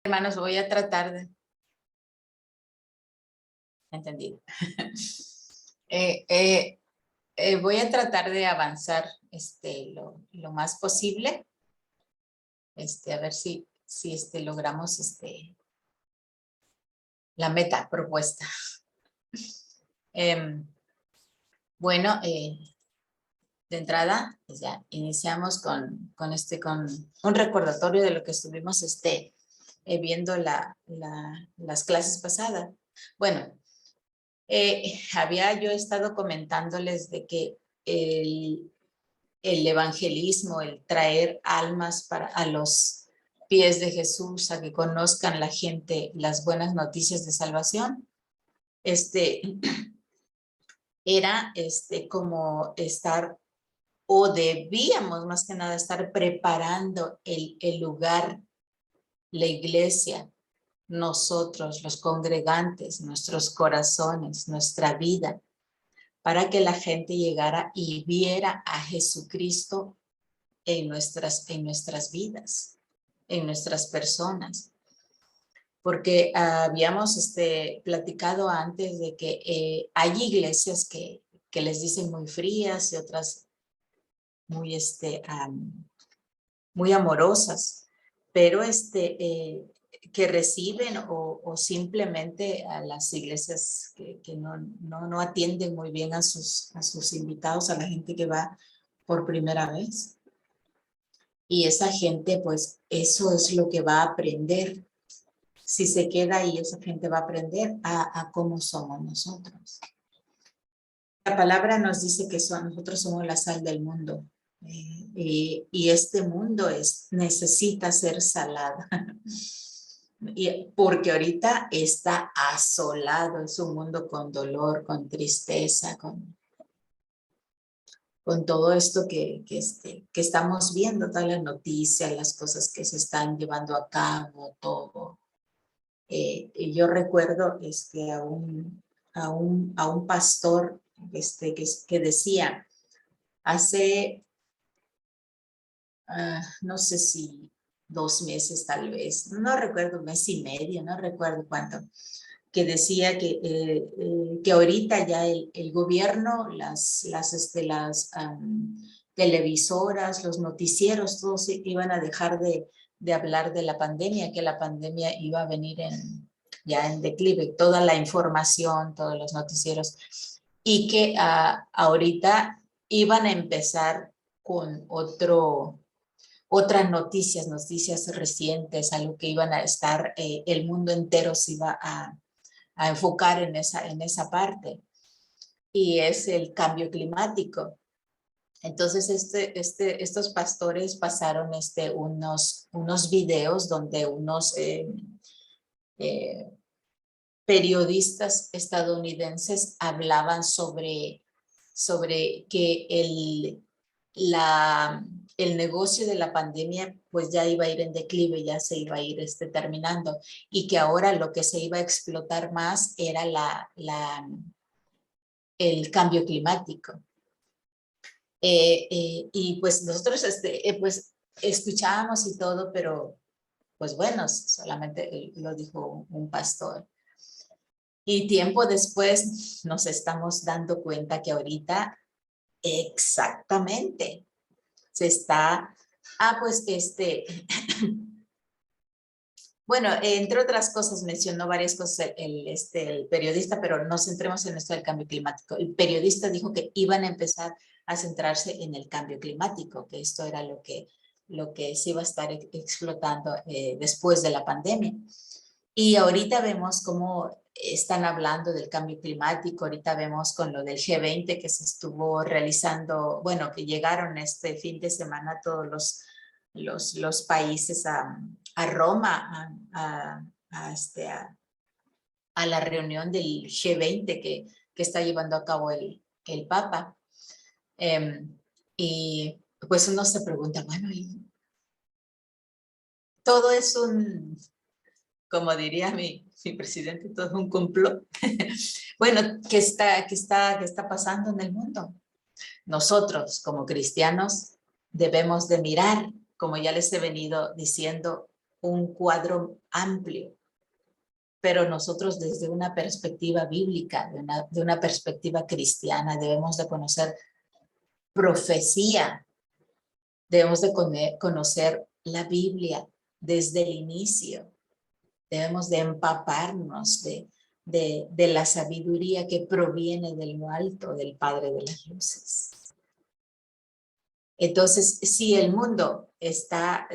Hermanos, voy a tratar de... Entendido. Voy a tratar de avanzar lo más posible. A ver si logramos la meta propuesta. Bueno, de entrada, pues ya iniciamos con un recordatorio de lo que estuvimos viendo las clases pasadas. Bueno, había yo estado comentándoles de que el evangelismo, el traer almas a los pies de Jesús, a que conozcan la gente las buenas noticias de salvación, era como estar, o debíamos más que nada estar preparando el lugar, la iglesia, nosotros, los congregantes, nuestros corazones, nuestra vida, para que la gente llegara y viera a Jesucristo en nuestras vidas, en nuestras personas. Porque habíamos platicado antes de que hay iglesias que les dicen muy frías y otras muy, muy amorosas, pero que reciben o simplemente a las iglesias que no atienden muy bien a sus invitados, a la gente que va por primera vez. Y esa gente, pues, eso es lo que va a aprender. Si se queda ahí, esa gente va a aprender a cómo somos nosotros. La palabra nos dice que nosotros somos la sal del mundo. Y este mundo necesita ser salado. Porque ahorita está asolado, es un mundo con dolor, con tristeza, con todo esto que estamos viendo, todas las noticias, las cosas que se están llevando a cabo, todo. Y yo recuerdo a un pastor que decía, hace, no sé si 2 meses tal vez, no recuerdo, 1 mes y medio, no recuerdo cuánto, que decía que ahorita ya el gobierno, las televisoras, los noticieros, todos iban a dejar de hablar de la pandemia, que la pandemia iba a venir ya en declive, toda la información, todos los noticieros, y que ahorita iban a empezar con otras noticias recientes, algo que iban a estar, el mundo entero se iba a enfocar en esa parte, y es el cambio climático. Entonces, estos pastores pasaron unos videos donde unos periodistas estadounidenses hablaban sobre que el negocio de la pandemia pues ya iba a ir en declive, ya se iba a ir terminando, y que ahora lo que se iba a explotar más era el cambio climático. Y pues nosotros pues escuchábamos y todo, pero pues bueno, solamente lo dijo un pastor. Y tiempo después nos estamos dando cuenta que ahorita exactamente se está, pues bueno, entre otras cosas mencionó varias cosas el periodista, pero no centremos en esto del cambio climático. El periodista dijo que iban a empezar a centrarse en el cambio climático, que esto era lo que se iba a estar explotando después de la pandemia. Y ahorita vemos cómo están hablando del cambio climático, ahorita vemos con lo del G20 que se estuvo realizando, bueno, que llegaron este fin de semana todos los países a Roma, a la reunión del G20 que está llevando a cabo el Papa. Y pues uno se pregunta, bueno, y todo es como diría mi presidente, todo es un complot. Bueno, ¿qué está pasando en el mundo? Nosotros, como cristianos, debemos de mirar, como ya les he venido diciendo, un cuadro amplio, pero nosotros desde una perspectiva bíblica, de una perspectiva cristiana, debemos de conocer profecía, debemos de conocer la Biblia desde el inicio, debemos de empaparnos de la sabiduría que proviene de lo alto, del Padre de las luces. Entonces, si el mundo está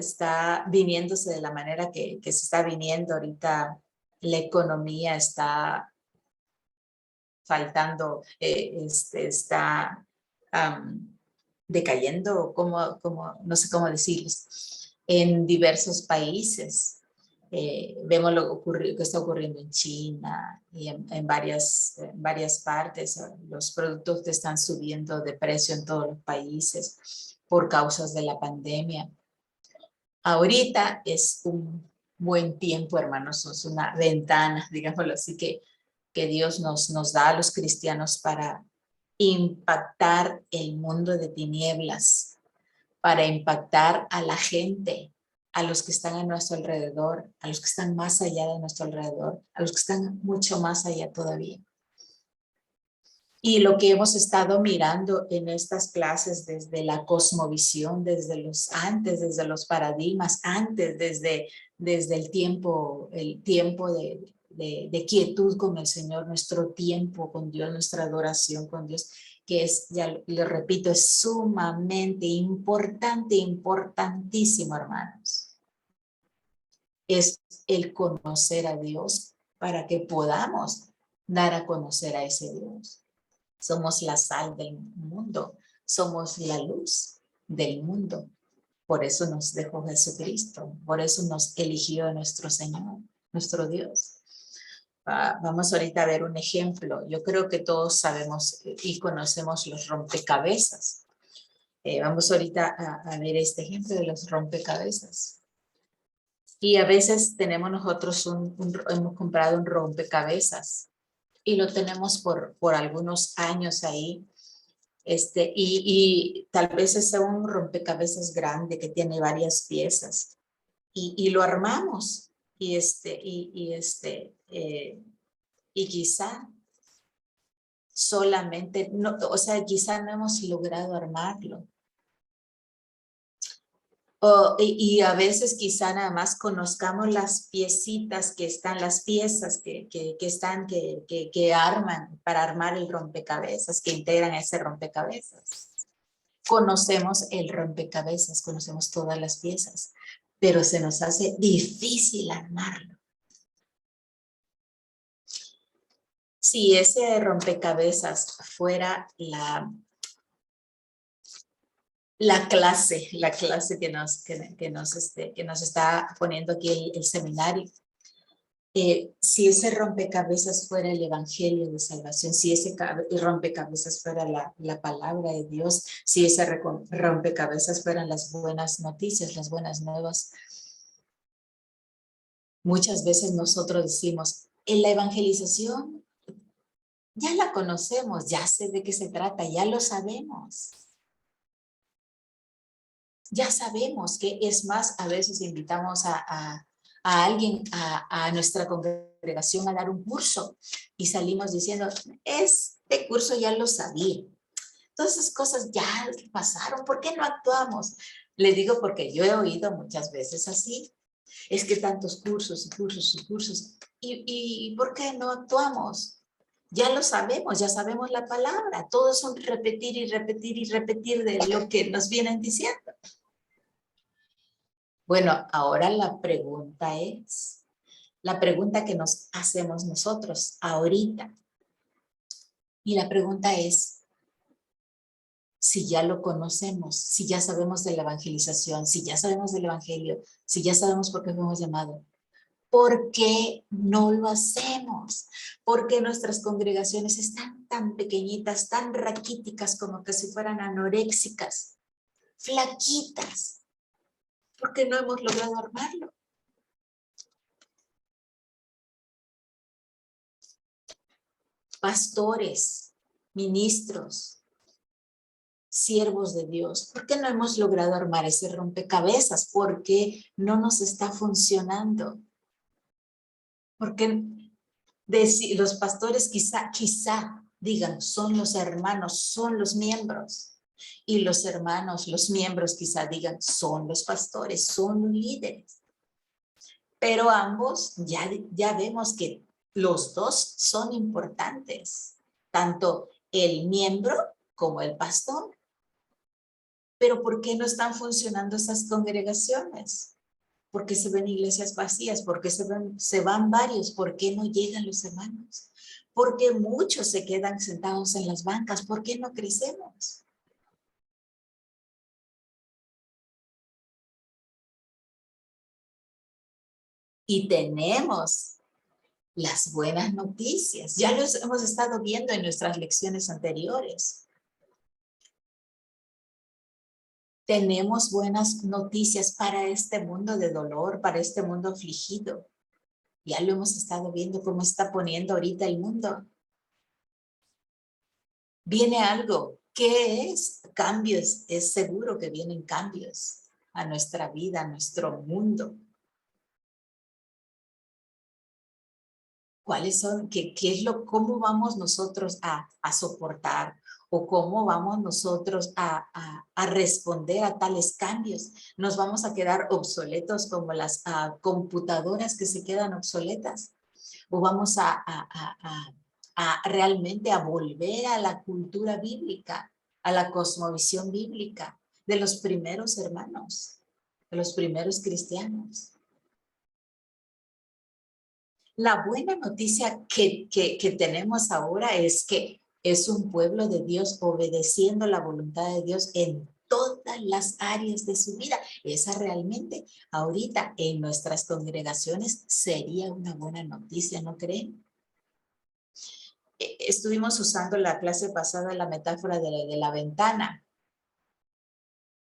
viniéndose de la manera que se está viniendo ahorita, la economía está faltando, está decayendo, no sé cómo decirles, en diversos países. Vemos lo que está ocurriendo en China y en varias partes. Los productos que están subiendo de precio en todos los países por causas de la pandemia. Ahorita es un buen tiempo, hermanos, es una ventana, digámoslo así, que Dios nos da a los cristianos para impactar el mundo de tinieblas, para impactar a la gente, a los que están a nuestro alrededor, a los que están más allá de nuestro alrededor, a los que están mucho más allá todavía. Y lo que hemos estado mirando en estas clases desde la cosmovisión, desde los paradigmas, desde el tiempo de quietud con el Señor, nuestro tiempo con Dios, nuestra adoración con Dios, que es, ya le repito, es sumamente importante, importantísimo, hermanos. Es el conocer a Dios para que podamos dar a conocer a ese Dios. Somos la sal del mundo, somos la luz del mundo. Por eso nos dejó Jesucristo, por eso nos eligió nuestro Señor, nuestro Dios. Vamos ahorita a ver un ejemplo. Yo creo que todos sabemos y conocemos los rompecabezas. Vamos ahorita a ver este ejemplo de los rompecabezas. Y a veces tenemos nosotros hemos comprado un rompecabezas y lo tenemos por algunos años ahí. Y tal vez es un rompecabezas grande que tiene varias piezas y lo armamos y quizá solamente, no, o sea, quizá no hemos logrado armarlo. Y a veces quizá nada más conozcamos las piecitas que están, las piezas que arman para armar el rompecabezas, que integran ese rompecabezas. Conocemos el rompecabezas, conocemos todas las piezas, pero se nos hace difícil armarlo. Si ese rompecabezas fuera la clase que nos está poniendo aquí el seminario, si ese rompecabezas fuera el evangelio de salvación, si ese rompecabezas fuera la palabra de Dios, si ese rompecabezas fueran las buenas noticias, las buenas nuevas, muchas veces nosotros decimos, en la evangelización ya la conocemos, ya sé de qué se trata, ya lo sabemos. Ya sabemos que es más, a veces invitamos a alguien a nuestra congregación a dar un curso y salimos diciendo, este curso ya lo sabía. Todas esas cosas ya pasaron, ¿por qué no actuamos? Le digo porque yo he oído muchas veces así. Es que tantos cursos y cursos y cursos. ¿Y por qué no actuamos? Ya lo sabemos, ya sabemos la palabra. Todo es un repetir y repetir y repetir de lo que nos vienen diciendo. Bueno, ahora la pregunta que nos hacemos nosotros ahorita. Y la pregunta es, si ya lo conocemos, si ya sabemos de la evangelización, si ya sabemos del evangelio, si ya sabemos por qué fuimos llamados, ¿por qué no lo hacemos? ¿Por qué nuestras congregaciones están tan pequeñitas, tan raquíticas, como que si fueran anoréxicas, flaquitas? ¿Por qué no hemos logrado armarlo? Pastores, ministros, siervos de Dios, ¿por qué no hemos logrado armar ese rompecabezas? ¿Por qué no nos está funcionando? Porque los pastores quizá digan, son los hermanos, son los miembros. Y los hermanos, los miembros quizá digan, son los pastores, son los líderes. Pero ambos ya vemos que los dos son importantes, tanto el miembro como el pastor. Pero ¿por qué no están funcionando esas congregaciones? ¿Por qué se ven iglesias vacías? ¿Por qué se van varios? ¿Por qué no llegan los hermanos? ¿Por qué muchos se quedan sentados en las bancas? ¿Por qué no crecemos? Y tenemos las buenas noticias. Ya los hemos estado viendo en nuestras lecciones anteriores. Tenemos buenas noticias para este mundo de dolor, para este mundo afligido. Ya lo hemos estado viendo cómo está poniendo ahorita el mundo. Viene algo. ¿Qué es? Cambios. Es seguro que vienen cambios a nuestra vida, a nuestro mundo. ¿Cuáles son? ¿Cómo vamos nosotros a soportar? ¿O cómo vamos nosotros a responder a tales cambios? ¿Nos vamos a quedar obsoletos como las computadoras que se quedan obsoletas? ¿O vamos realmente a volver a la cultura bíblica, a la cosmovisión bíblica de los primeros hermanos, de los primeros cristianos? La buena noticia que tenemos ahora es que es un pueblo de Dios obedeciendo la voluntad de Dios en todas las áreas de su vida. Esa realmente ahorita en nuestras congregaciones sería una buena noticia, ¿no creen? Estuvimos usando la clase pasada la metáfora de la ventana.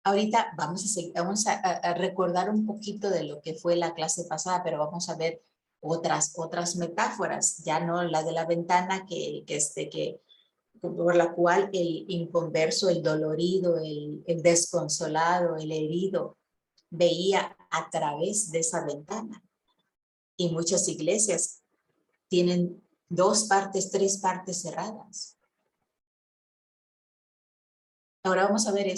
Ahorita vamos a recordar un poquito de lo que fue la clase pasada, pero vamos a ver otras metáforas, ya no la de la ventana por la cual el inconverso, el dolorido, el desconsolado, el herido, veía a través de esa ventana. Y muchas iglesias tienen 2 partes, 3 partes cerradas. Ahora vamos a ver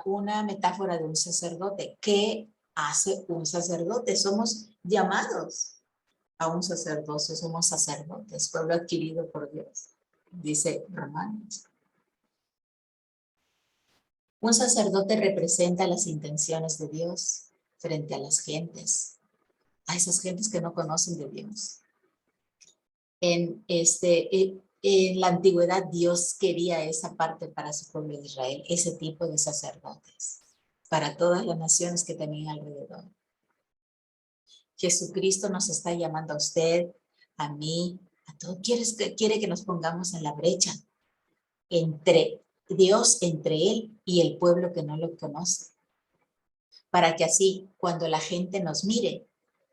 una metáfora de un sacerdote. ¿Qué hace un sacerdote? Somos llamados a un sacerdocio, somos sacerdotes, pueblo adquirido por Dios, dice Romanos. Un sacerdote representa las intenciones de Dios frente a las gentes, a esas gentes que no conocen de Dios. En la antigüedad Dios quería esa parte para su pueblo de Israel, ese tipo de sacerdotes, para todas las naciones que tenían alrededor. Jesucristo nos está llamando a usted, a mí, a todos. Quiere que nos pongamos en la brecha entre Dios, entre Él y el pueblo que no lo conoce. Para que así, cuando la gente nos mire,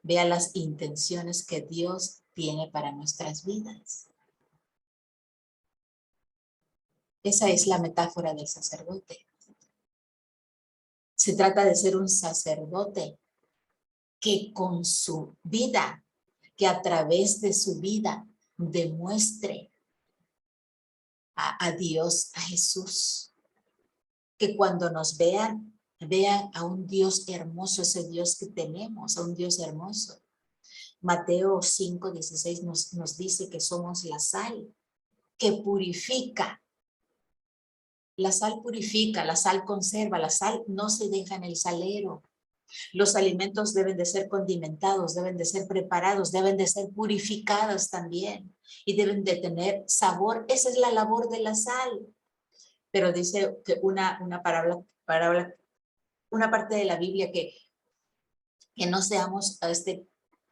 vea las intenciones que Dios tiene para nuestras vidas. Esa es la metáfora del sacerdote. Se trata de ser un sacerdote que con su vida, que a través de su vida demuestre a Dios, a Jesús. Que cuando nos vean a un Dios hermoso, ese Dios que tenemos, a un Dios hermoso. Mateo 5:16 nos dice que somos la sal, que purifica. La sal purifica, la sal conserva, la sal no se deja en el salero. Los alimentos deben de ser condimentados, deben de ser preparados, deben de ser purificados también y deben de tener sabor. Esa es la labor de la sal. Pero dice que una parte de la Biblia que no seamos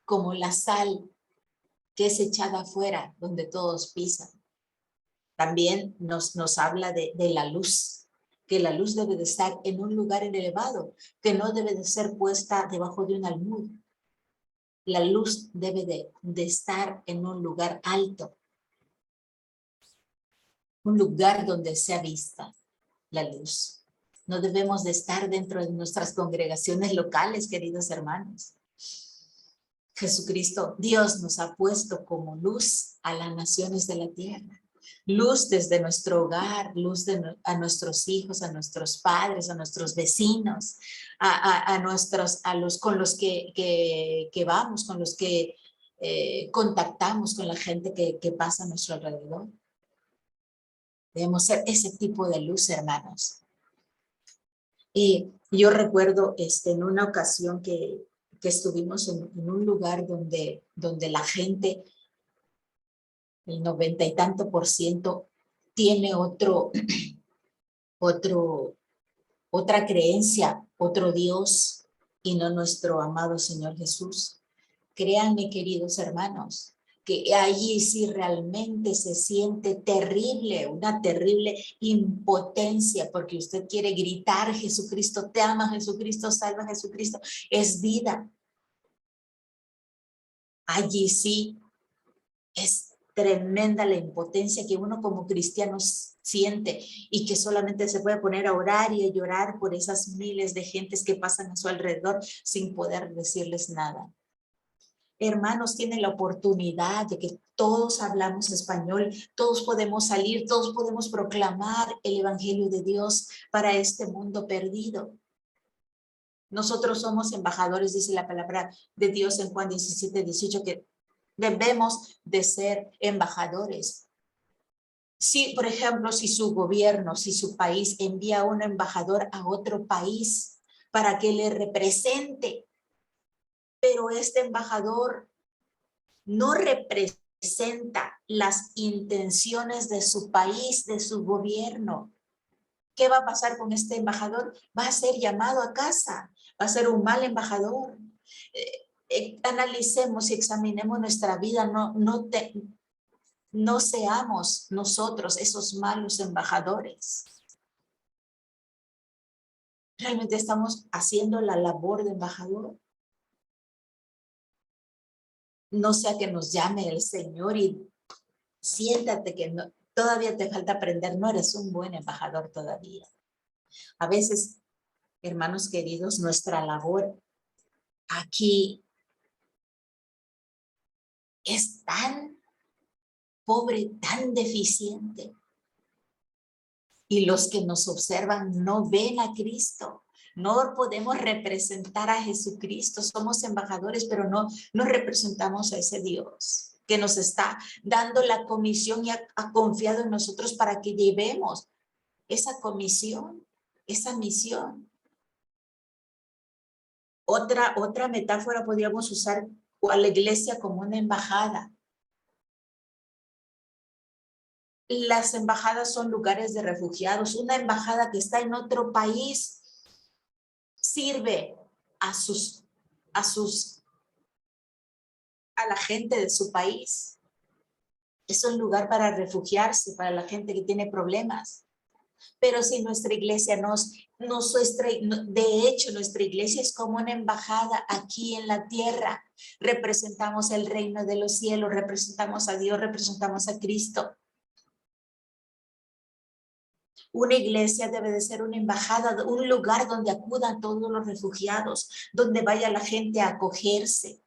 como la sal que es echada afuera donde todos pisan. También nos habla de la luz, que la luz debe de estar en un lugar elevado, que no debe de ser puesta debajo de un almud. La luz debe de estar en un lugar alto. un lugar donde sea vista la luz. No debemos de estar dentro de nuestras congregaciones locales, queridos hermanos. Jesucristo, Dios nos ha puesto como luz a las naciones de la tierra. Luz desde nuestro hogar, luz a nuestros hijos, a nuestros padres, a nuestros vecinos, a los con los que vamos, con los que contactamos con la gente que pasa a nuestro alrededor. Debemos ser ese tipo de luz, hermanos. Y yo recuerdo en una ocasión que estuvimos en un lugar donde la gente, el 90 y tanto %, tiene otra creencia, otro Dios, y no nuestro amado Señor Jesús. Créanme, queridos hermanos, que allí sí realmente se siente terrible, una terrible impotencia, porque usted quiere gritar: Jesucristo te ama, Jesucristo salva, Jesucristo es vida. Allí sí es tremenda la impotencia que uno como cristiano siente, y que solamente se puede poner a orar y a llorar por esas miles de gentes que pasan a su alrededor sin poder decirles nada. Hermanos, tienen la oportunidad de que todos hablamos español, todos podemos salir, todos podemos proclamar el evangelio de Dios para este mundo perdido. Nosotros somos embajadores, dice la palabra de Dios en Juan 17:18, que debemos de ser embajadores. Si, por ejemplo, si su gobierno, si su país envía a un embajador a otro país para que le represente, pero este embajador no representa las intenciones de su país, de su gobierno, ¿qué va a pasar con este embajador? Va a ser llamado a casa, va a ser un mal embajador. Analicemos y examinemos nuestra vida, no seamos nosotros esos malos embajadores. ¿Realmente estamos haciendo la labor de embajador? No sea que nos llame el Señor y siéntate que no, todavía te falta aprender, no eres un buen embajador todavía. A veces, hermanos queridos, nuestra labor aquí es tan pobre, tan deficiente. Y los que nos observan no ven a Cristo. No podemos representar a Jesucristo. Somos embajadores, pero no representamos a ese Dios que nos está dando la comisión y ha confiado en nosotros para que llevemos esa comisión, esa misión. Otra metáfora podríamos usar a la iglesia como una embajada. Las embajadas son lugares de refugiados. Una embajada que está en otro país sirve a la gente de su país. Es un lugar para refugiarse, para la gente que tiene problemas. Pero si nuestra iglesia de hecho, nuestra iglesia es como una embajada aquí en la tierra. Representamos el reino de los cielos, representamos a Dios, representamos a Cristo. Una iglesia debe de ser una embajada, un lugar donde acudan todos los refugiados, donde vaya la gente a acogerse.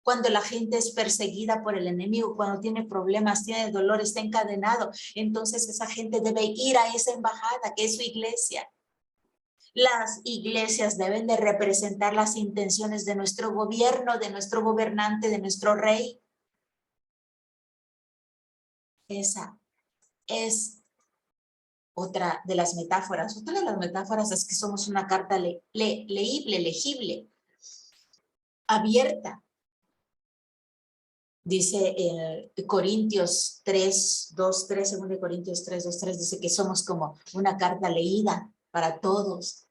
Cuando la gente es perseguida por el enemigo, cuando tiene problemas, tiene dolor, está encadenado, entonces esa gente debe ir a esa embajada que es su iglesia. Las iglesias deben de representar las intenciones de nuestro gobierno, de nuestro gobernante, de nuestro rey. Esa es otra de las metáforas. Otra de las metáforas es que somos una carta leíble, legible, abierta. Dice Corintios 3, 2, 3, 2 Corintios 3, 2, 3, dice que somos como una carta leída para todos.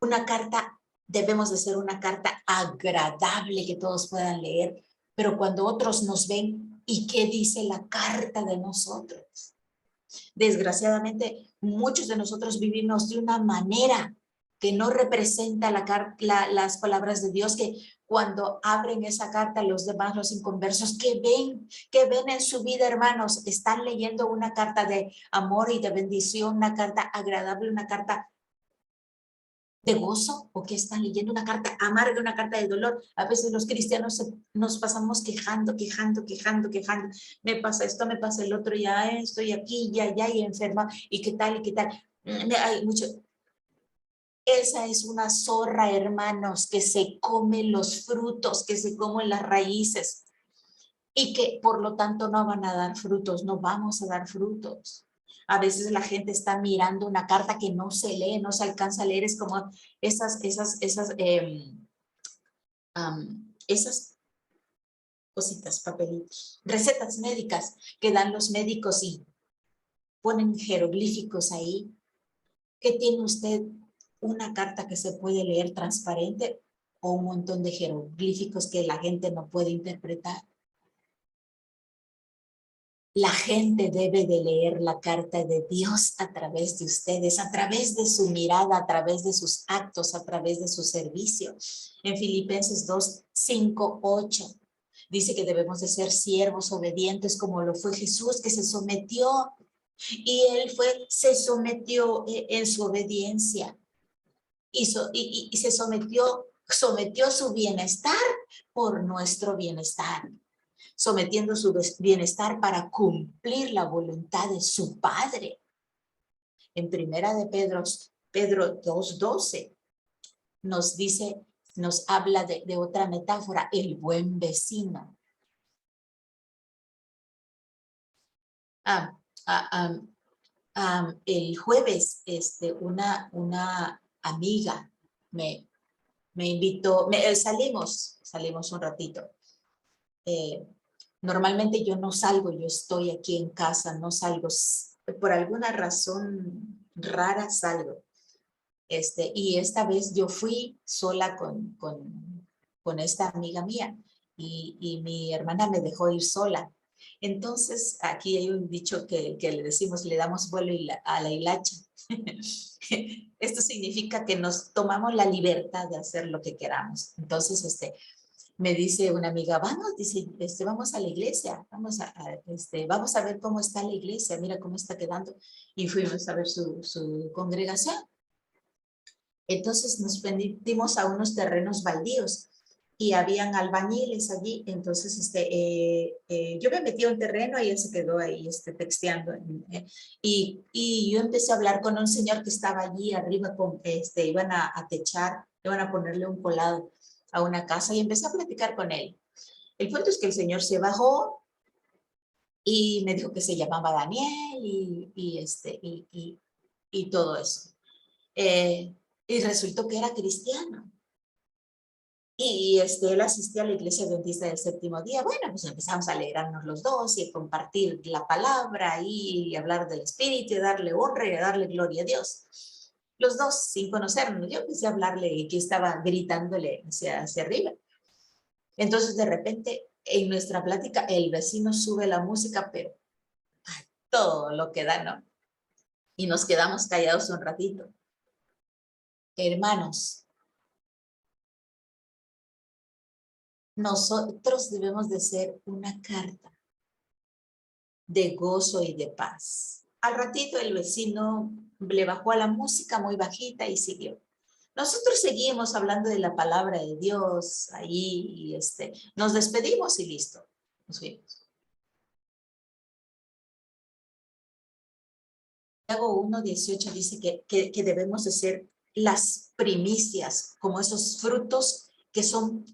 Una carta, debemos de ser una carta agradable que todos puedan leer, pero cuando otros nos ven, ¿y qué dice la carta de nosotros? Desgraciadamente, muchos de nosotros vivimos de una manera que no representa las palabras de Dios, que cuando abren esa carta los demás, los inconversos, que ven en su vida, hermanos, están leyendo una carta de amor y de bendición, una carta agradable, una carta de gozo, o que están leyendo una carta amarga, una carta de dolor. A veces los cristianos nos pasamos quejando. Me pasa esto, me pasa el otro, ya estoy aquí, ya, y enferma, y qué tal, y qué tal. Hay mucho. Esa es una zorra, hermanos, que se come los frutos, que se comen las raíces, y que por lo tanto no van a dar frutos, no vamos a dar frutos. A veces la gente está mirando una carta que no se lee, no se alcanza a leer, es como esas cositas, papelitos, recetas médicas que dan los médicos y ponen jeroglíficos ahí. ¿Qué tiene usted? ¿Una carta que se puede leer transparente o un montón de jeroglíficos que la gente no puede interpretar? La gente debe de leer la carta de Dios a través de ustedes, a través de su mirada, a través de sus actos, a través de su servicio. En Filipenses 2, 5, 8 dice que debemos de ser siervos obedientes como lo fue Jesús, que se sometió, y él se sometió en su obediencia, y se sometió su bienestar por nuestro bienestar, sometiendo su bienestar para cumplir la voluntad de su Padre. En primera de Pedro 2:12 nos dice, nos habla de otra metáfora, el buen vecino. El jueves una amiga me invitó, salimos un ratito. Normalmente yo no salgo, yo estoy aquí en casa, no salgo. Por alguna razón rara salgo. Y esta vez yo fui sola con esta amiga mía, y mi hermana me dejó ir sola. Entonces, aquí hay un dicho que le decimos, le damos vuelo a la hilacha. Esto significa que nos tomamos la libertad de hacer lo que queramos. Entonces, me dice una amiga, dice, vamos a la iglesia, vamos a ver cómo está la iglesia, mira cómo está quedando. Y fuimos a ver su congregación. Entonces nos metimos a unos terrenos baldíos y habían albañiles allí. Entonces yo me metí a un terreno y él se quedó ahí texteando. Y yo empecé a hablar con un señor que estaba allí arriba, iban a techar, iban a ponerle un colado a una casa, y empecé a platicar con él. El punto es que el señor se bajó y me dijo que se llamaba Daniel y todo eso. Y resultó que era cristiano. Y él asistía a la iglesia adventista del séptimo día. Bueno, pues empezamos a alegrarnos los dos y a compartir la palabra y hablar del Espíritu y darle honra y darle gloria a Dios. Los dos, sin conocernos. Yo empecé a hablarle y que estaba gritándole hacia arriba. Entonces, de repente, en nuestra plática, el vecino sube la música, pero todo lo que da, ¿no? Y nos quedamos callados un ratito. Hermanos, nosotros debemos de ser una carta de gozo y de paz. Al ratito el vecino le bajó a la música muy bajita y siguió. Nosotros seguimos hablando de la palabra de Dios ahí y nos despedimos y listo, nos fuimos. Santiago 1:18 dice que debemos de ser las primicias, como esos frutos que son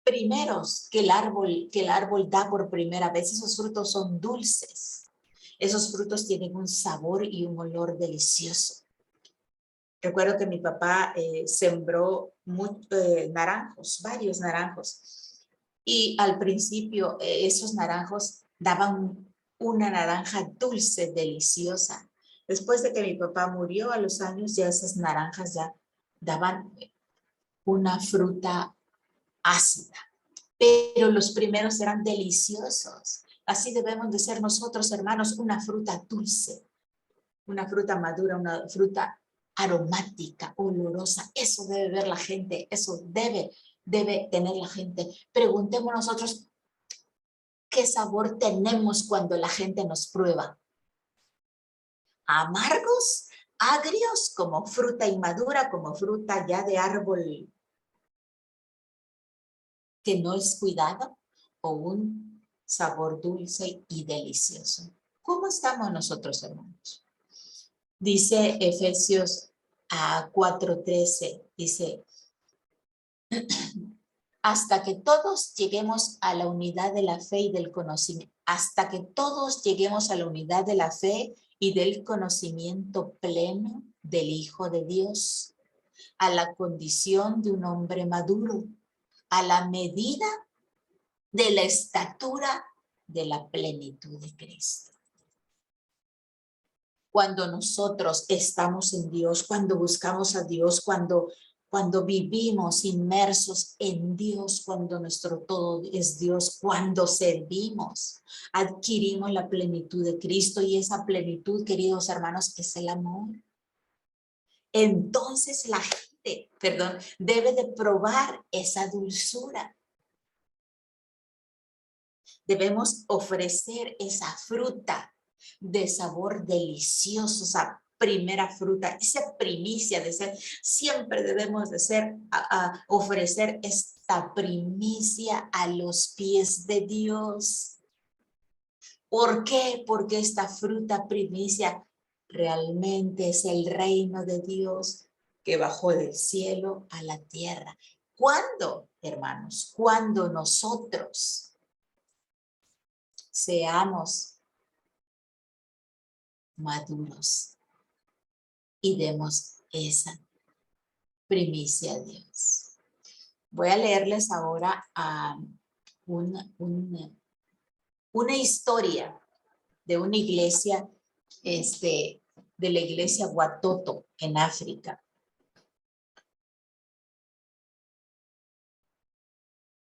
primeros que el árbol da por primera vez. Esos frutos son dulces. Esos frutos tienen un sabor y un olor delicioso. Recuerdo que mi papá sembró naranjos, varios naranjos. Y al principio esos naranjos daban una naranja dulce, deliciosa. Después de que mi papá murió, a los años, ya esas naranjas ya daban una fruta ácida. Pero los primeros eran deliciosos. Así debemos de ser nosotros, hermanos, una fruta dulce, una fruta madura, una fruta aromática, olorosa. Eso debe ver la gente, eso debe tener la gente. Preguntemos nosotros, ¿qué sabor tenemos cuando la gente nos prueba? ¿Amargos? ¿Agrios? ¿Como fruta inmadura? ¿Como fruta ya de árbol que no es cuidado? ¿O un sabor dulce y delicioso? ¿Cómo estamos nosotros, hermanos? Dice Efesios 4:13, dice, hasta que todos lleguemos a la unidad de la fe y del conocimiento, hasta que todos lleguemos a la unidad de la fe y del conocimiento pleno del Hijo de Dios, a la condición de un hombre maduro, a la medida de la estatura de la plenitud de Cristo. Cuando nosotros estamos en Dios, cuando buscamos a Dios, cuando vivimos inmersos en Dios, cuando nuestro todo es Dios, cuando servimos, adquirimos la plenitud de Cristo, y esa plenitud, queridos hermanos, es el amor. Entonces la gente, debe de probar esa dulzura. Debemos ofrecer esa fruta de sabor delicioso, esa primera fruta, esa primicia de ser. Siempre debemos de ser, ofrecer esta primicia a los pies de Dios. ¿Por qué? Porque esta fruta primicia realmente es el reino de Dios que bajó del cielo a la tierra. ¿Cuándo, hermanos? Cuando nosotros seamos maduros y demos esa primicia a Dios. Voy a leerles ahora una historia de una iglesia, de la iglesia Watoto en África.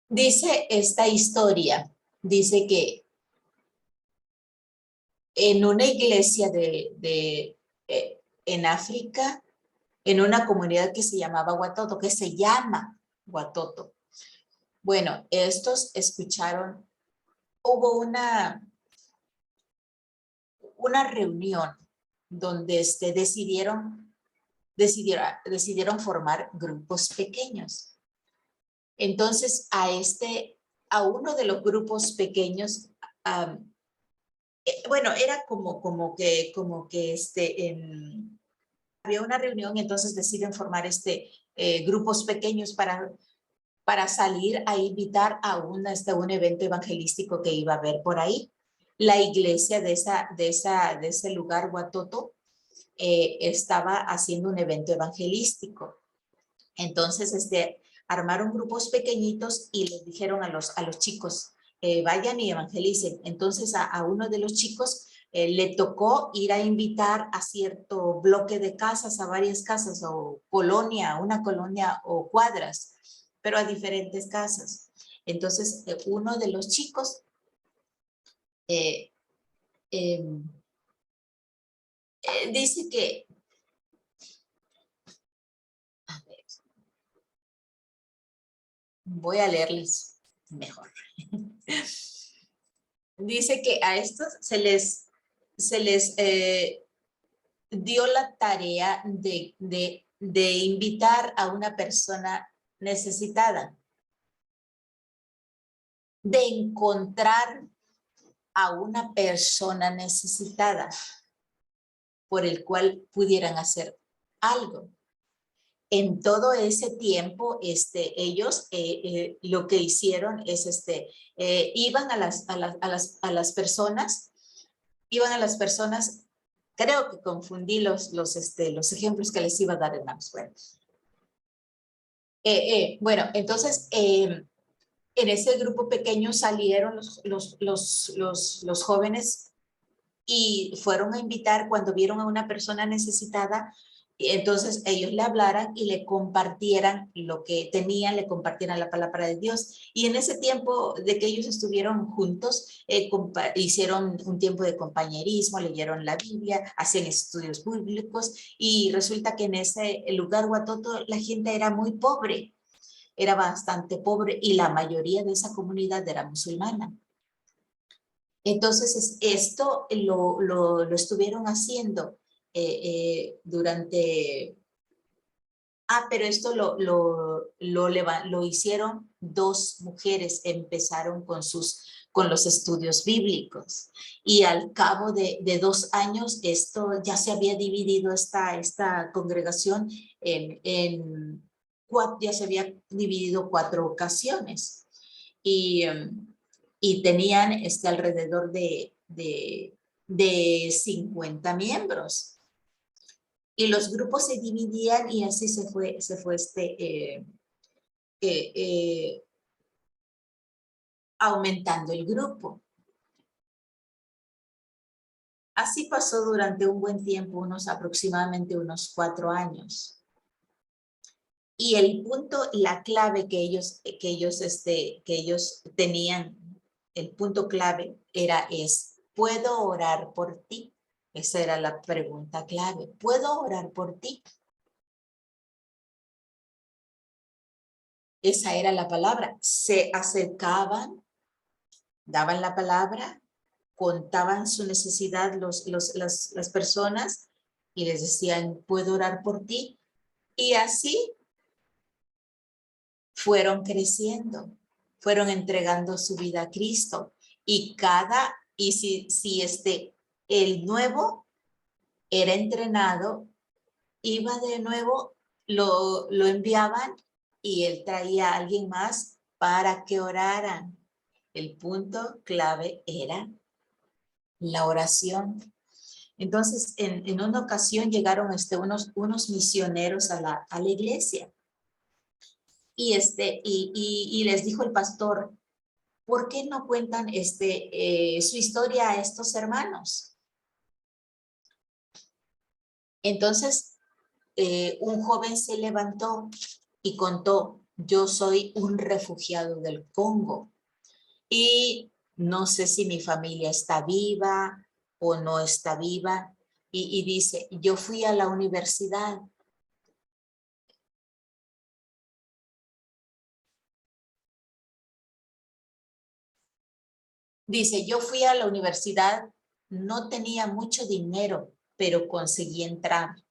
Dice esta historia, dice que en una iglesia en África, en una comunidad que se llamaba Watoto, que se llama Watoto. Bueno, estos escucharon, hubo una reunión donde decidieron formar grupos pequeños. Entonces, a uno de los grupos pequeños, bueno, era como que había una reunión, y entonces deciden formar grupos pequeños para salir a invitar a un evento evangelístico que iba a haber por ahí. La iglesia de ese lugar, Watoto, estaba haciendo un evento evangelístico. Entonces, armaron grupos pequeñitos y les dijeron a los chicos, vayan y evangelicen. Entonces, a uno de los chicos le tocó ir a invitar a cierto bloque de casas, a varias casas, o una colonia o cuadras, pero a diferentes casas. Entonces, uno de los chicos dice que, a ver, voy a leerles mejor. Dice que a estos se les dio la tarea de invitar a una persona necesitada, de encontrar a una persona necesitada por el cual pudieran hacer algo. En todo ese tiempo, ellos lo que hicieron es, iban a las personas, creo que confundí los ejemplos que les iba a dar, hermanos. Bueno, entonces, en ese grupo pequeño salieron los jóvenes y fueron a invitar. Cuando vieron a una persona necesitada, Y entonces ellos le hablaran y le compartieran lo que tenían, le compartieran la palabra de Dios. Y en ese tiempo de que ellos estuvieron juntos, hicieron un tiempo de compañerismo, leyeron la Biblia, hacían estudios bíblicos y resulta que en ese lugar Huatoto la gente era muy pobre, era bastante pobre y la mayoría de esa comunidad era musulmana. Entonces, esto lo estuvieron haciendo durante... pero esto lo hicieron dos mujeres, empezaron con los estudios bíblicos. Y al cabo de 2 años, esto ya se había dividido esta congregación ya se había dividido 4 ocasiones. Y tenían alrededor de 50 miembros. Y los grupos se dividían y así se fue aumentando el grupo. Así pasó durante un buen tiempo, aproximadamente unos 4 años. Y el punto, la clave que ellos tenían, el punto clave ¿puedo orar por ti? Esa era la pregunta clave. ¿Puedo orar por ti? Esa era la palabra. Se acercaban, daban la palabra, contaban su necesidad las personas y les decían, ¿puedo orar por ti? Y así fueron creciendo, fueron entregando su vida a Cristo. Y si el nuevo era entrenado, iba de nuevo, lo enviaban y él traía a alguien más para que oraran. El punto clave era la oración. Entonces, en una ocasión llegaron unos misioneros a la iglesia y les dijo el pastor, ¿por qué no cuentan su historia a estos hermanos? Entonces, un joven se levantó y contó, yo soy un refugiado del Congo y no sé si mi familia está viva o no está viva. Y dice, yo fui a la universidad. Dice, yo fui a la universidad, no tenía mucho dinero, pero conseguí entrar.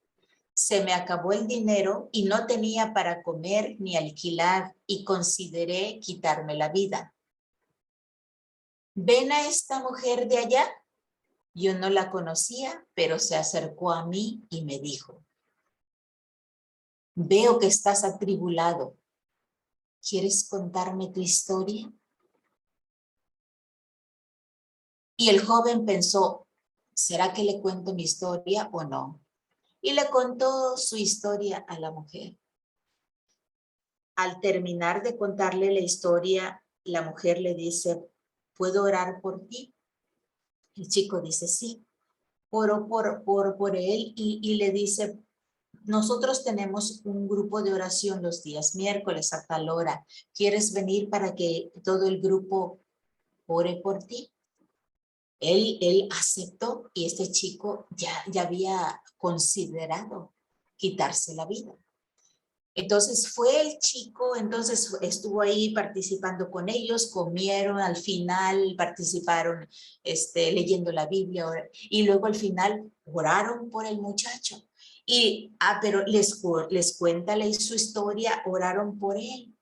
Se me acabó el dinero y no tenía para comer ni alquilar y consideré quitarme la vida. ¿Ven a esta mujer de allá? Yo no la conocía, pero se acercó a mí y me dijo, veo que estás atribulado. ¿Quieres contarme tu historia? Y el joven pensó, ¿será que le cuento mi historia o no? Y le contó su historia a la mujer. Al terminar de contarle la historia, la mujer le dice, ¿puedo orar por ti? El chico dice, sí. Oró por él y le dice, nosotros tenemos un grupo de oración los días miércoles a tal hora. ¿Quieres venir para que todo el grupo ore por ti? Él aceptó y este chico ya había considerado quitarse la vida. Entonces fue el chico, entonces estuvo ahí participando con ellos, comieron, al final participaron leyendo la Biblia y luego al final oraron por el muchacho. Pero les cuenta su historia, oraron por él.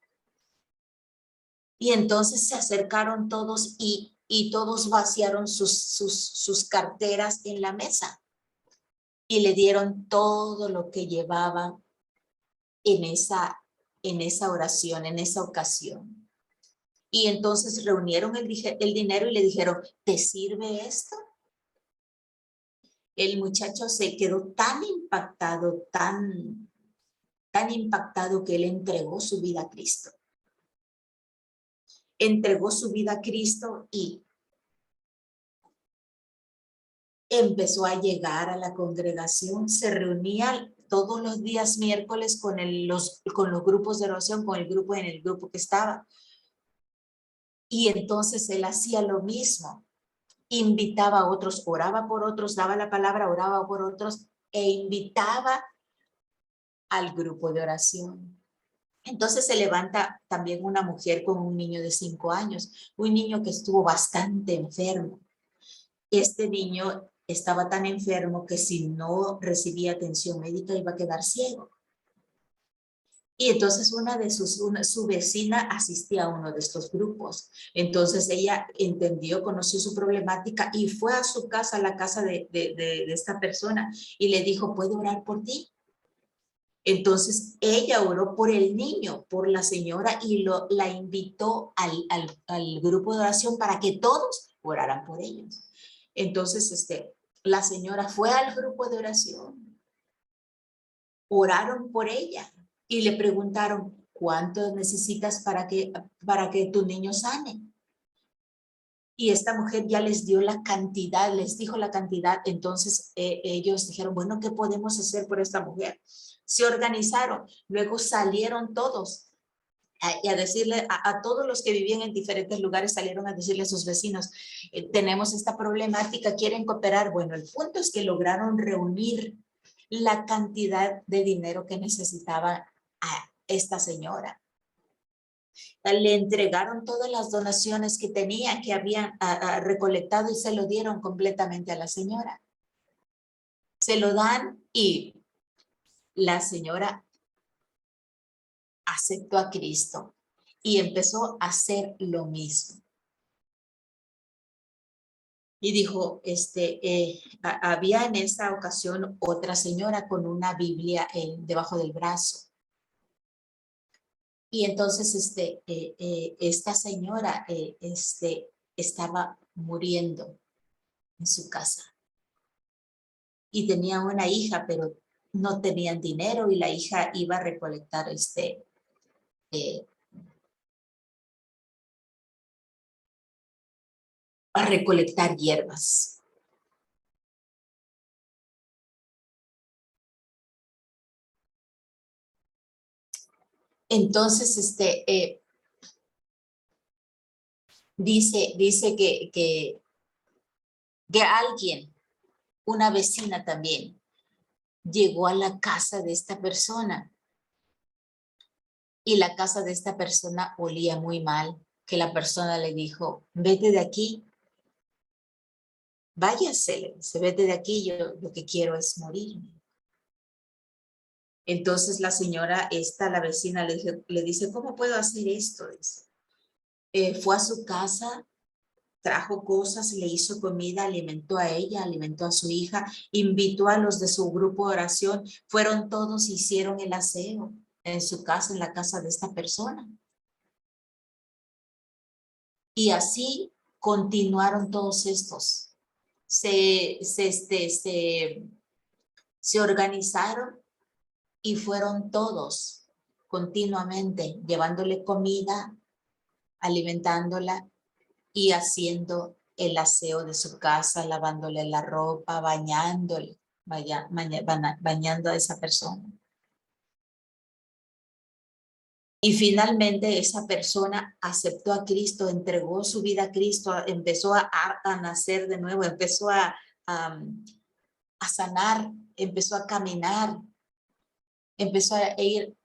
Y entonces se acercaron todos y todos vaciaron sus carteras en la mesa y le dieron todo lo que llevaban en esa oración, en esa ocasión. Y entonces reunieron el dinero y le dijeron, ¿te sirve esto? El muchacho se quedó tan impactado, tan impactado que él entregó su vida a Cristo. Entregó su vida a Cristo y empezó a llegar a la congregación, se reunían todos los días miércoles con los grupos de oración, con el grupo en el grupo que estaba. Y entonces él hacía lo mismo, invitaba a otros, oraba por otros, daba la palabra, oraba por otros e invitaba al grupo de oración. Entonces se levanta también una mujer con un niño de 5 años, un niño que estuvo bastante enfermo. Este niño estaba tan enfermo que si no recibía atención médica iba a quedar ciego. Y entonces su vecina asistía a uno de estos grupos. Entonces ella entendió, conoció su problemática y fue a su casa, a la casa de esta persona y le dijo, ¿puedo orar por ti? Entonces ella oró por el niño, por la señora y la invitó al grupo de oración para que todos oraran por ellos. Entonces la señora fue al grupo de oración, oraron por ella y le preguntaron, ¿cuánto necesitas para que tu niño sane? Y esta mujer ya les dio la cantidad, les dijo la cantidad. Entonces ellos dijeron, bueno, ¿qué podemos hacer por esta mujer? Se organizaron, luego salieron todos y a decirle a todos los que vivían en diferentes lugares, salieron a decirle a sus vecinos, tenemos esta problemática, ¿quieren cooperar? Bueno, el punto es que lograron reunir la cantidad de dinero que necesitaba a esta señora. Le entregaron todas las donaciones que tenían, que habían recolectado y se lo dieron completamente a la señora. Se lo dan y la señora aceptó a Cristo y empezó a hacer lo mismo. Y dijo, había en esa ocasión otra señora con una Biblia debajo del brazo. Y entonces esta señora estaba muriendo en su casa. Y tenía una hija, pero no tenían dinero y la hija iba a recolectar a recolectar hierbas. Entonces, dice que alguien, una vecina también, llegó a la casa de esta persona y la casa de esta persona olía muy mal, que la persona le dijo, vete de aquí, váyase, se vete de aquí, yo lo que quiero es morirme. Entonces la señora la vecina le dice, ¿cómo puedo hacer esto? Fue a su casa, trajo cosas, le hizo comida, alimentó a ella, alimentó a su hija, invitó a los de su grupo de oración, fueron todos, hicieron el aseo en su casa, en la casa de esta persona. Y así continuaron todos estos. Se organizaron y fueron todos continuamente llevándole comida, alimentándola y haciendo el aseo de su casa, lavándole la ropa, bañando a esa persona. Y finalmente esa persona aceptó a Cristo, entregó su vida a Cristo, empezó a nacer de nuevo, empezó a sanar, empezó a caminar, empezó a ir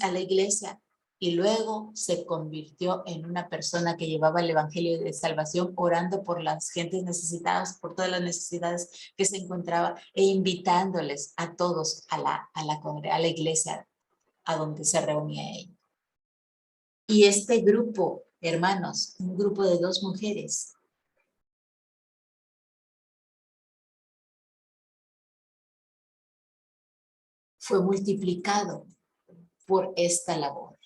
a la iglesia y luego se convirtió en una persona que llevaba el evangelio de salvación, orando por las gentes necesitadas, por todas las necesidades que se encontraba e invitándoles a todos a la iglesia a donde se reunía ella. Y este grupo, hermanos, un grupo de 2 mujeres, fue multiplicado por esta labor.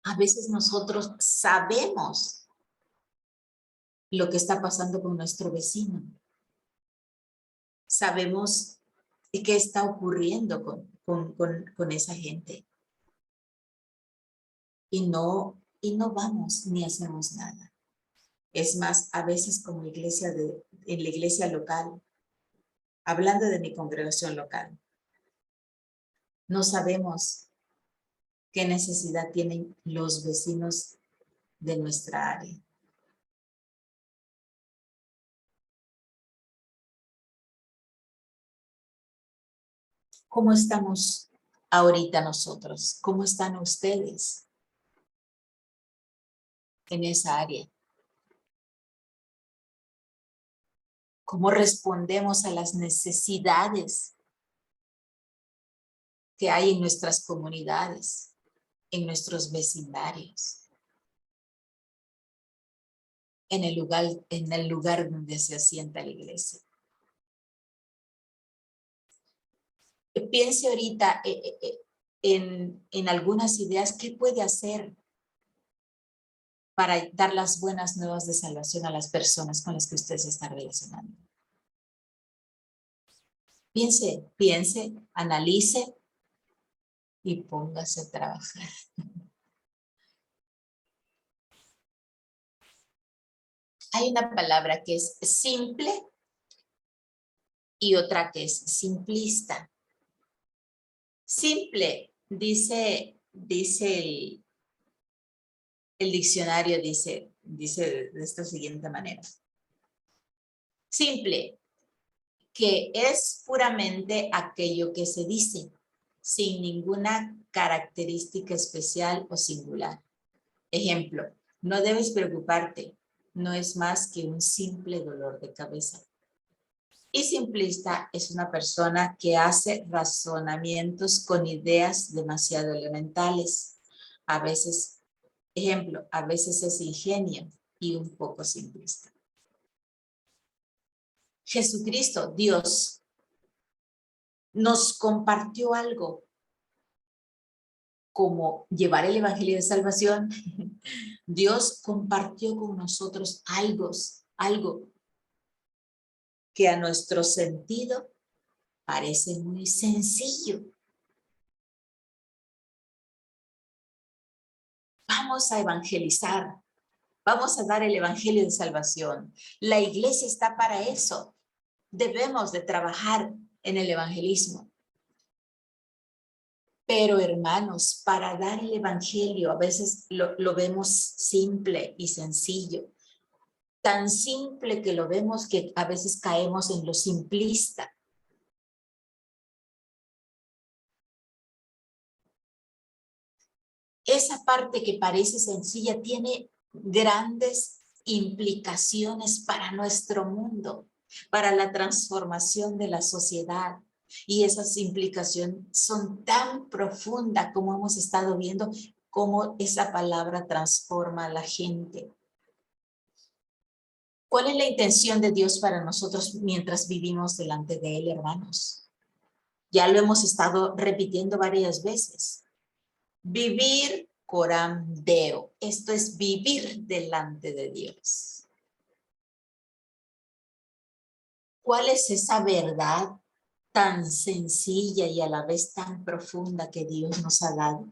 A veces nosotros sabemos lo que está pasando con nuestro vecino. Sabemos qué está ocurriendo con esa gente. Y no vamos ni hacemos nada. Es más, a veces como en la iglesia local, hablando de mi congregación local, no sabemos qué necesidad tienen los vecinos de nuestra área. ¿Cómo estamos ahorita nosotros? ¿Cómo están ustedes en esa área? ¿Cómo respondemos a las necesidades que hay en nuestras comunidades, en nuestros vecindarios, en el lugar donde se asienta la iglesia? Piense ahorita en algunas ideas. ¿Qué puede hacer para dar las buenas nuevas de salvación a las personas con las que usted se está relacionando? Piense, analice y póngase a trabajar. Hay una palabra que es simple y otra que es simplista. Simple, dice el diccionario, dice de esta siguiente manera. Simple, que es puramente aquello que se dice, sin ninguna característica especial o singular. Ejemplo, no debes preocuparte, no es más que un simple dolor de cabeza. Y simplista es una persona que hace razonamientos con ideas demasiado elementales. A veces, ejemplo, a veces es ingenio y un poco simplista. Jesucristo, Dios, nos compartió algo como llevar el evangelio de salvación. Dios compartió con nosotros algo que a nuestro sentido parece muy sencillo. Vamos a evangelizar, vamos a dar el evangelio de salvación. La iglesia está para eso. Debemos de trabajar en el evangelismo. Pero hermanos, para dar el evangelio a veces lo vemos simple y sencillo. Tan simple que lo vemos que a veces caemos en lo simplista. Esa parte que parece sencilla tiene grandes implicaciones para nuestro mundo, para la transformación de la sociedad. Y esas implicaciones son tan profundas como hemos estado viendo, cómo esa palabra transforma a la gente. ¿Cuál es la intención de Dios para nosotros mientras vivimos delante de Él, hermanos? Ya lo hemos estado repitiendo varias veces. Vivir coram Deo. Esto es vivir delante de Dios. ¿Cuál es esa verdad tan sencilla y a la vez tan profunda que Dios nos ha dado?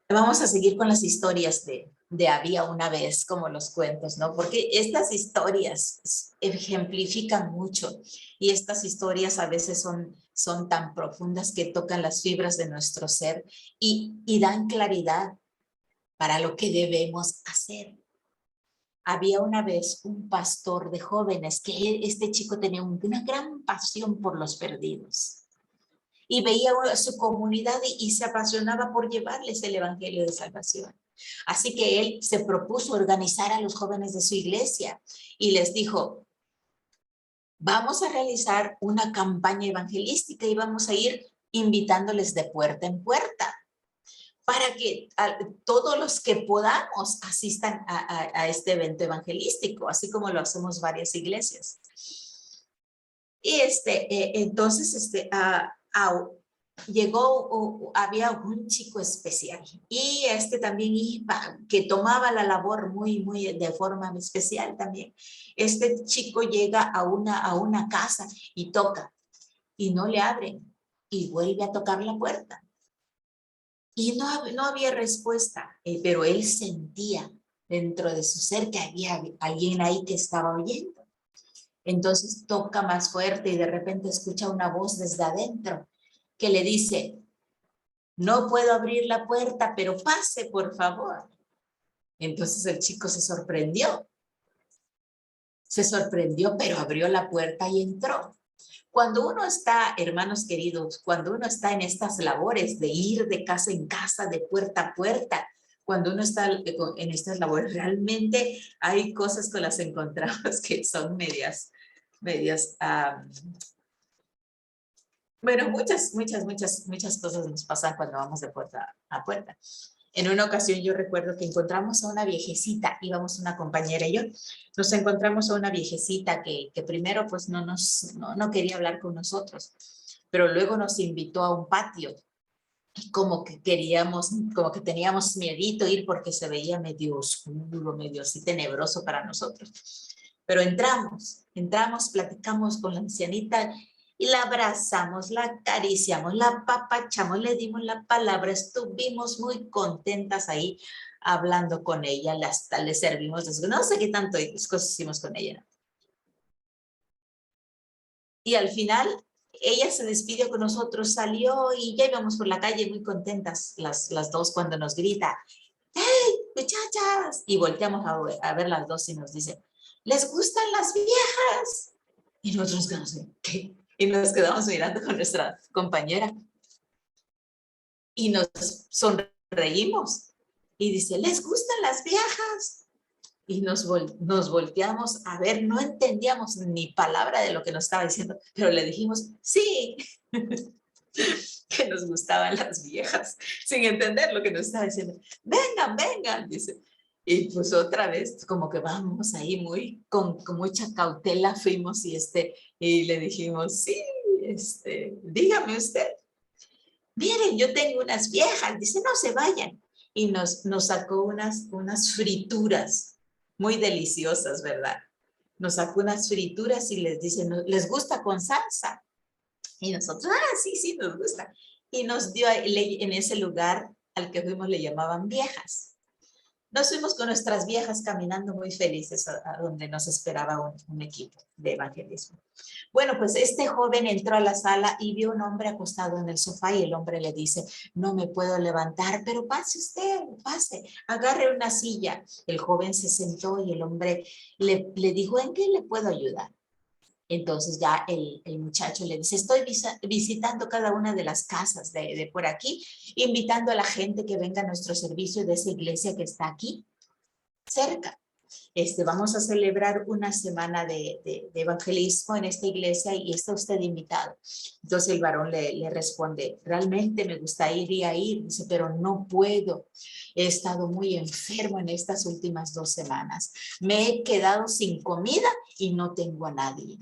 Vamos a seguir con las historias de había una vez, como los cuentos, ¿no? Porque estas historias ejemplifican mucho y estas historias a veces son tan profundas que tocan las fibras de nuestro ser y dan claridad para lo que debemos hacer. Había una vez un pastor de jóvenes que este chico tenía una gran pasión por los perdidos. Y veía a su comunidad y se apasionaba por llevarles el evangelio de salvación. Así que él se propuso organizar a los jóvenes de su iglesia y les dijo, vamos a realizar una campaña evangelística y vamos a ir invitándoles de puerta en puerta para que todos los que podamos asistan a este evento evangelístico, así como lo hacemos varias iglesias. Y entonces había un chico especial y también iba, que tomaba la labor muy de forma especial también. Este chico llega a una casa y toca y no le abren y vuelve a tocar la puerta Y no había respuesta, pero él sentía dentro de su ser que había alguien ahí que estaba oyendo. Entonces toca más fuerte y de repente escucha una voz desde adentro que le dice, no puedo abrir la puerta, pero pase, por favor. Entonces el chico se sorprendió, pero abrió la puerta y entró. Cuando uno está, hermanos queridos, cuando uno está en estas labores de ir de casa en casa, de puerta a puerta, cuando uno está en estas labores, realmente hay cosas con las que encontramos que son medias, bueno, muchas cosas nos pasan cuando vamos de puerta a puerta. En una ocasión yo recuerdo que encontramos a una viejecita, íbamos una compañera y yo, nos encontramos a una viejecita que primero pues no quería hablar con nosotros, pero luego nos invitó a un patio y como que como que teníamos miedito ir porque se veía medio oscuro, medio así tenebroso para nosotros. Pero entramos, platicamos con la ancianita y la abrazamos, la acariciamos, la apapachamos, le dimos la palabra, estuvimos muy contentas ahí hablando con ella, hasta le servimos, no sé qué tanto cosas hicimos con ella, ¿no? Y al final ella se despidió con nosotros, salió y ya íbamos por la calle muy contentas las dos cuando nos grita, ¡hey, muchachas! Y volteamos a ver las dos y nos dice, ¿les gustan las viejas? Y nosotros quedamos, ¿qué? Y nos quedamos mirando con nuestra compañera y nos sonreímos. Y dice, ¿les gustan las viejas? Y nos volteamos a ver, no entendíamos ni palabra de lo que nos estaba diciendo, pero le dijimos, sí, que nos gustaban las viejas, sin entender lo que nos estaba diciendo. Vengan, vengan, dice. Y pues otra vez, como que vamos ahí con mucha cautela fuimos y le dijimos, sí, dígame usted. Miren, yo tengo unas viejas, dice, no se vayan. Y nos sacó unas frituras muy deliciosas, ¿verdad? Nos sacó unas frituras y les dice, ¿les gusta con salsa? Y nosotros, sí, sí, nos gusta. Y nos dio, en ese lugar al que fuimos le llamaban viejas. Nos fuimos con nuestras viejas caminando muy felices a donde nos esperaba un equipo de evangelismo. Bueno, pues este joven entró a la sala y vio un hombre acostado en el sofá y el hombre le dice, no me puedo levantar, pero pase usted, pase, agarre una silla. El joven se sentó y el hombre le dijo, ¿en qué le puedo ayudar? Entonces ya el muchacho le dice, estoy visitando cada una de las casas de por aquí, invitando a la gente que venga a nuestro servicio de esa iglesia que está aquí cerca. Vamos a celebrar una semana de evangelismo en esta iglesia y está usted invitado. Entonces el varón le responde, realmente me gustaría ir, dice, pero no puedo. He estado muy enfermo en estas últimas 2 semanas. Me he quedado sin comida y no tengo a nadie.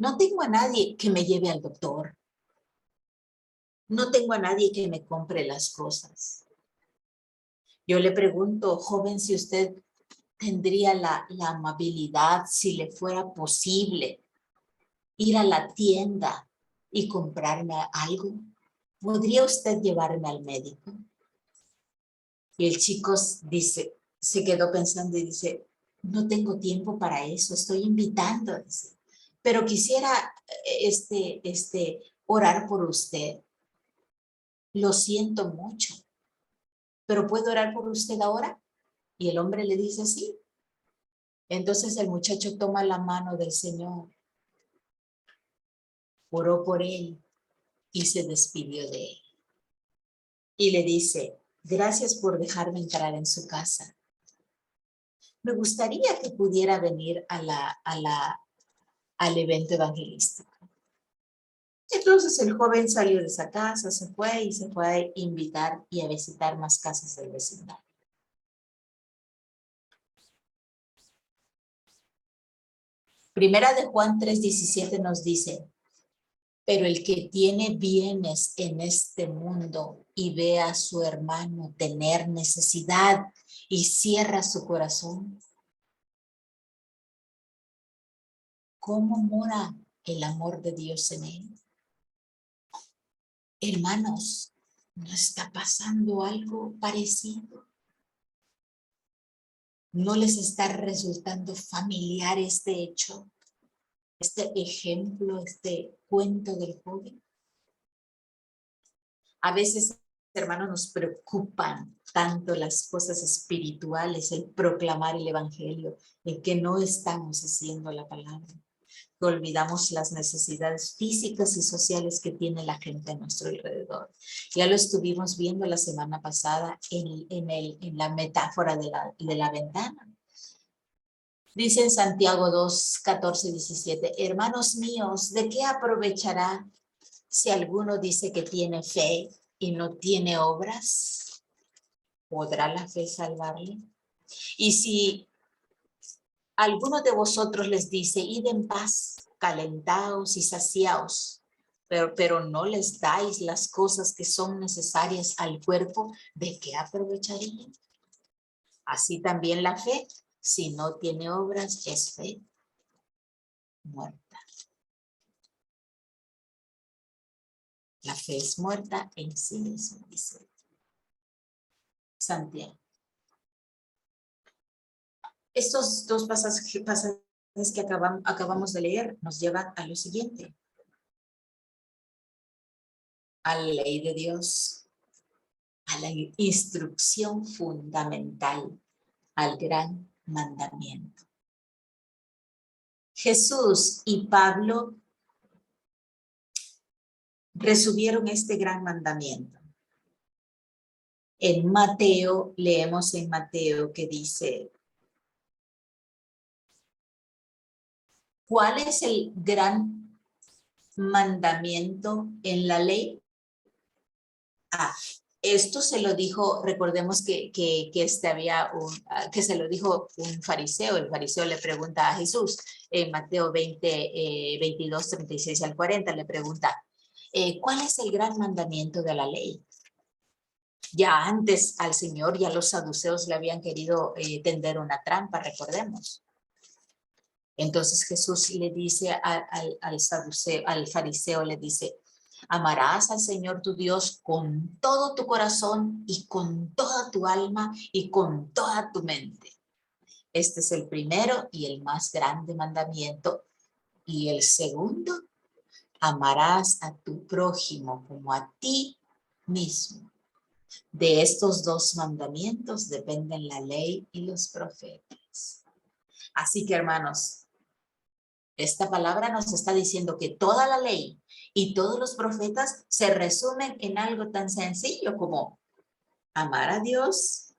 No tengo a nadie que me lleve al doctor. No tengo a nadie que me compre las cosas. Yo le pregunto, joven, si usted tendría la amabilidad, si le fuera posible, ir a la tienda y comprarme algo. ¿Podría usted llevarme al médico? Y el chico dice, se quedó pensando y dice, no tengo tiempo para eso, estoy invitando, dice, pero quisiera orar por usted. Lo siento mucho, pero ¿puedo orar por usted ahora? Y el hombre le dice, sí. Entonces el muchacho toma la mano del Señor, oró por él y se despidió de él. Y le dice, gracias por dejarme entrar en su casa. Me gustaría que pudiera venir al evento evangelístico. Entonces el joven salió de esa casa, se fue a invitar y a visitar más casas del vecindario. Primera de Juan 3:17 nos dice, pero el que tiene bienes en este mundo y ve a su hermano tener necesidad y cierra su corazón, ¿cómo mora el amor de Dios en él? Hermanos, ¿no está pasando algo parecido? ¿No les está resultando familiar este hecho, este ejemplo, este cuento del joven? A veces, hermanos, nos preocupan tanto las cosas espirituales, el proclamar el evangelio, en que no estamos haciendo la palabra. Que olvidamos las necesidades físicas y sociales que tiene la gente a nuestro alrededor. Ya lo estuvimos viendo la semana pasada en la metáfora de la ventana. Dice en Santiago 2, 14, 17, hermanos míos, ¿de qué aprovechará si alguno dice que tiene fe y no tiene obras? ¿Podrá la fe salvarle? Y si alguno de vosotros les dice, id en paz, calentaos y saciaos, pero no les dais las cosas que son necesarias al cuerpo, ¿de qué aprovecharían? Así también la fe, si no tiene obras, es fe muerta. La fe es muerta en sí misma, dice Santiago. Estos dos pasajes que acabamos de leer nos llevan a lo siguiente. A la ley de Dios, a la instrucción fundamental, al gran mandamiento. Jesús y Pablo resumieron este gran mandamiento. En Mateo, leemos en Mateo que dice, ¿cuál es el gran mandamiento en la ley? Esto se lo dijo, recordemos que se lo dijo un fariseo. El fariseo le pregunta a Jesús en Mateo 20, 22, 36 al 40, le pregunta, ¿cuál es el gran mandamiento de la ley? Ya antes al Señor y a los saduceos le habían querido tender una trampa, recordemos. Entonces Jesús le dice al fariseo, le dice, amarás al Señor tu Dios con todo tu corazón y con toda tu alma y con toda tu mente. Este es el primero y el más grande mandamiento. Y el segundo, amarás a tu prójimo como a ti mismo. De estos dos mandamientos dependen la ley y los profetas. Así que, hermanos, esta palabra nos está diciendo que toda la ley y todos los profetas se resumen en algo tan sencillo como amar a Dios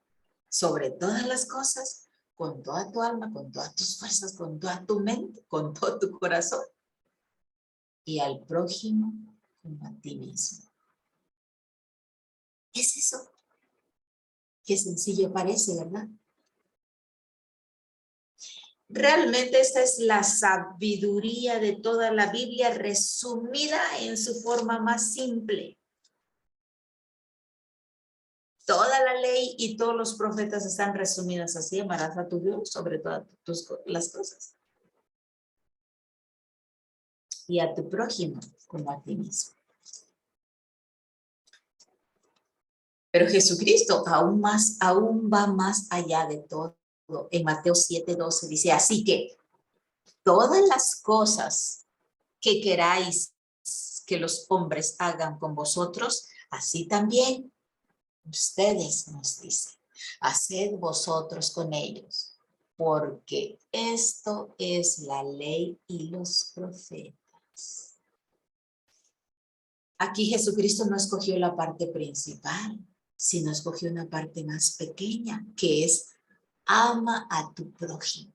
sobre todas las cosas, con toda tu alma, con todas tus fuerzas, con toda tu mente, con todo tu corazón, y al prójimo como a ti mismo. ¿Es eso? Qué sencillo parece, ¿verdad? Realmente esta es la sabiduría de toda la Biblia resumida en su forma más simple. Toda la ley y todos los profetas están resumidos así: amarás a tu Dios sobre todas las cosas y a tu prójimo como a ti mismo. Pero Jesucristo aún va más allá de todo. En Mateo 7:12 dice, así que todas las cosas que queráis que los hombres hagan con vosotros, así también ustedes, nos dicen, haced vosotros con ellos, porque esto es la ley y los profetas. Aquí Jesucristo no escogió la parte principal, sino escogió una parte más pequeña, que es ama a tu prójimo.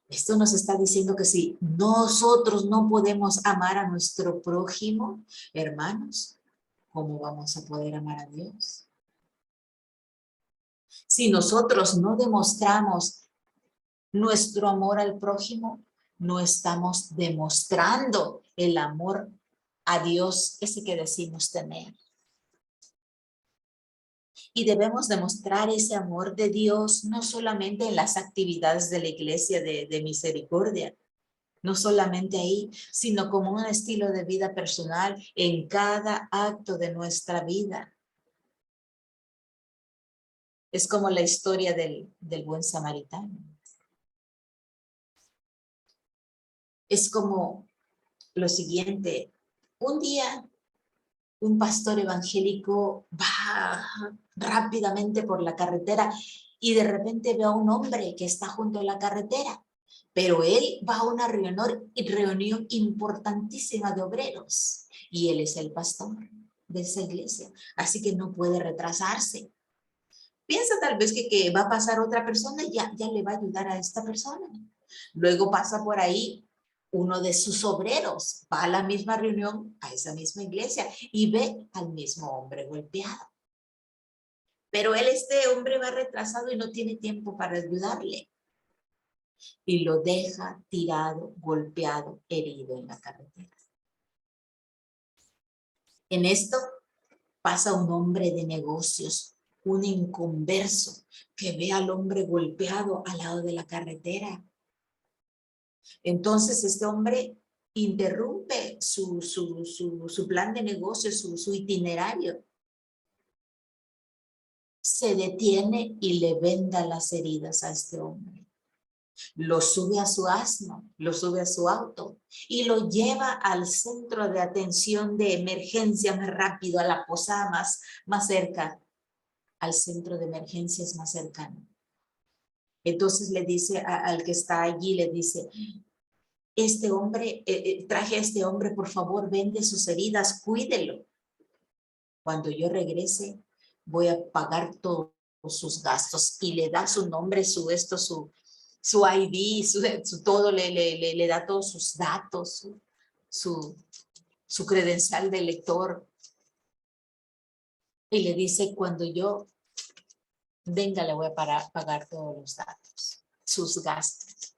Esto nos está diciendo que si nosotros no podemos amar a nuestro prójimo, hermanos, ¿cómo vamos a poder amar a Dios? Si nosotros no demostramos nuestro amor al prójimo, no estamos demostrando el amor a Dios, ese que decimos tener. Y debemos demostrar ese amor de Dios no solamente en las actividades de la iglesia de misericordia, No solamente ahí, sino como un estilo de vida personal en cada acto de nuestra vida. Es como la historia del buen samaritano. Es como lo siguiente. Un día, un pastor evangélico va rápidamente por la carretera y de repente ve a un hombre que está junto a la carretera. Pero él va a una reunión importantísima de obreros y él es el pastor de esa iglesia. Así que no puede retrasarse. Piensa tal vez que va a pasar otra persona y ya le va a ayudar a esta persona. Luego pasa por ahí uno de sus obreros, va a la misma reunión, a esa misma iglesia y ve al mismo hombre golpeado. Pero este hombre va retrasado y no tiene tiempo para ayudarle. Y lo deja tirado, golpeado, herido en la carretera. En esto pasa un hombre de negocios, un inconverso, que ve al hombre golpeado al lado de la carretera. Entonces este hombre interrumpe su plan de negocio, su itinerario. Se detiene y le venda las heridas a este hombre. Lo sube a su asno, lo sube a su auto y lo lleva al centro de atención de emergencia más rápido, a la posada más cerca, al centro de emergencias más cercano. Entonces le dice al que está allí, le dice, este hombre, traje a este hombre, por favor, vende sus heridas, cuídelo. Cuando yo regrese, voy a pagar todos sus gastos. Y le da su nombre, su ID, su todo, le da todos sus datos, su credencial de lector. Y le dice, cuando yo venga, le voy a pagar todos los datos, sus gastos.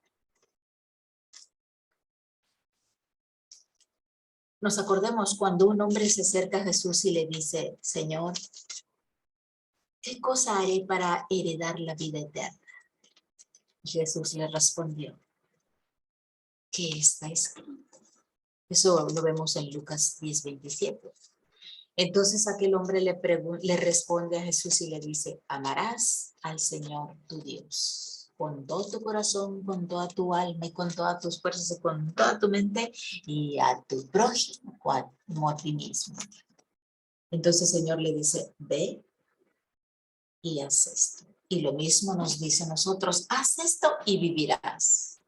Nos acordemos cuando un hombre se acerca a Jesús y le dice, Señor, ¿qué cosa haré para heredar la vida eterna? Jesús le respondió, ¿qué está escrito? Eso lo vemos en Lucas 10:27. Entonces aquel hombre le responde a Jesús y le dice, amarás al Señor tu Dios con todo tu corazón, con toda tu alma y con todas tus fuerzas y con toda tu mente y a tu prójimo como a ti mismo. Entonces el Señor le dice, ve y haz esto. Y lo mismo nos dice a nosotros, haz esto y vivirás.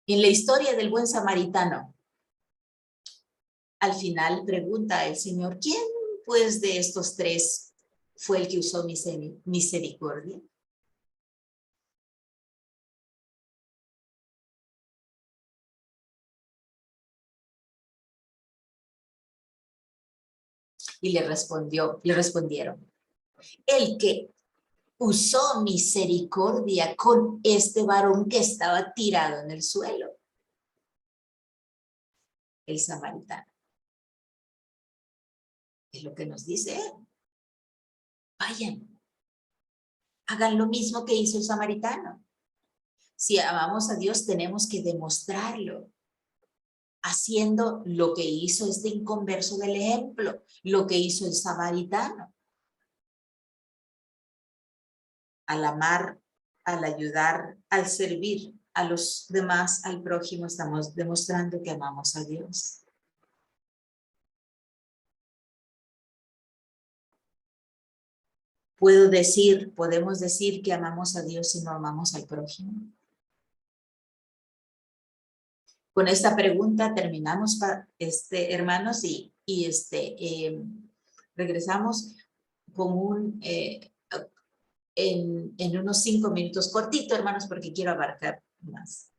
En la historia del buen samaritano, al final pregunta el Señor, ¿quién pues de estos tres fue el que usó misericordia? Y le respondieron, el que usó misericordia con este varón que estaba tirado en el suelo, el samaritano. Es lo que nos dice él. Vayan, hagan lo mismo que hizo el samaritano. Si amamos a Dios, tenemos que demostrarlo, haciendo lo que hizo este inconverso del ejemplo, lo que hizo el samaritano. Al amar, al ayudar, al servir a los demás, al prójimo, estamos demostrando que amamos a Dios. Podemos decir que amamos a Dios si no amamos al prójimo. Con esta pregunta terminamos, hermanos, y regresamos con en unos 5 minutos, cortito, hermanos, porque quiero abarcar más.